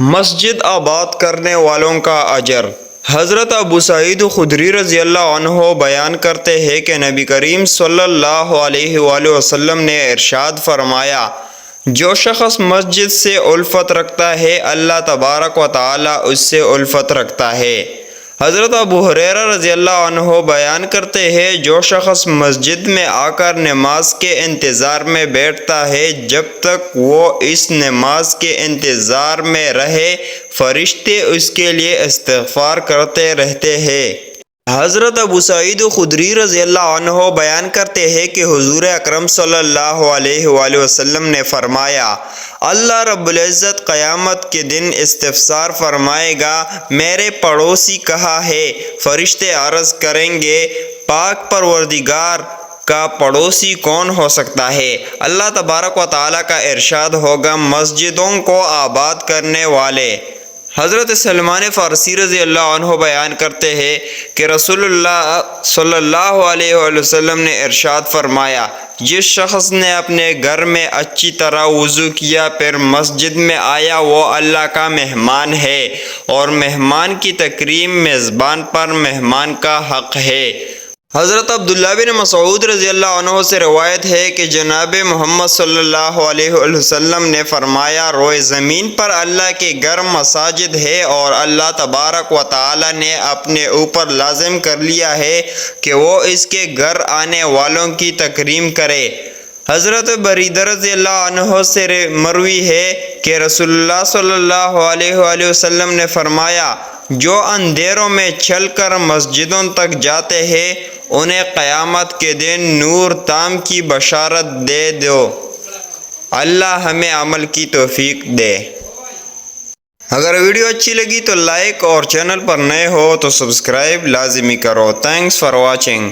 مسجد آباد کرنے والوں کا اجر۔ حضرت ابو سعید خدری رضی اللہ عنہ بیان کرتے ہیں کہ نبی کریم صلی اللہ علیہ وآلہ وسلم نے ارشاد فرمایا، جو شخص مسجد سے الفت رکھتا ہے اللہ تبارک و تعالی اس سے الفت رکھتا ہے۔ حضرت ابو ہریرہ رضی اللہ عنہ بیان کرتے ہیں، جو شخص مسجد میں آ کر نماز کے انتظار میں بیٹھتا ہے جب تک وہ اس نماز کے انتظار میں رہے فرشتے اس کے لیے استغفار کرتے رہتے ہیں۔ حضرت ابو سعید خدری رضی اللہ عنہ بیان کرتے ہیں کہ حضور اکرم صلی اللہ علیہ وآلہ وسلم نے فرمایا، اللہ رب العزت قیامت کے دن استفسار فرمائے گا، میرے پڑوسی کہاں ہے؟ فرشتے عرض کریں گے، پاک پروردگار کا پڑوسی کون ہو سکتا ہے؟ اللہ تبارک و تعالیٰ کا ارشاد ہوگا، مسجدوں کو آباد کرنے والے۔ حضرت سلمان فارسی رضی اللہ عنہ بیان کرتے ہیں کہ رسول اللہ صلی اللہ علیہ وآلہ وسلم نے ارشاد فرمایا، جس شخص نے اپنے گھر میں اچھی طرح وضو کیا پھر مسجد میں آیا وہ اللہ کا مہمان ہے، اور مہمان کی تکریم میزبان پر مہمان کا حق ہے۔ حضرت عبداللہ بن مسعود رضی اللہ عنہ سے روایت ہے کہ جناب محمد صلی اللہ علیہ وسلم نے فرمایا، روئے زمین پر اللہ کے گھر مساجد ہے اور اللہ تبارک و تعالی نے اپنے اوپر لازم کر لیا ہے کہ وہ اس کے گھر آنے والوں کی تکریم کرے۔ حضرت بریدہ رضی اللہ عنہ سے مروی ہے کہ رسول اللہ صلی اللہ علیہ وآلہ وسلم نے فرمایا، جو اندھیروں میں چل کر مسجدوں تک جاتے ہیں انہیں قیامت کے دن نور تام کی بشارت دے دو۔ اللہ ہمیں عمل کی توفیق دے۔ اگر ویڈیو اچھی لگی تو لائک اور چینل پر نئے ہو تو سبسکرائب لازمی کرو۔ Thanks for watching.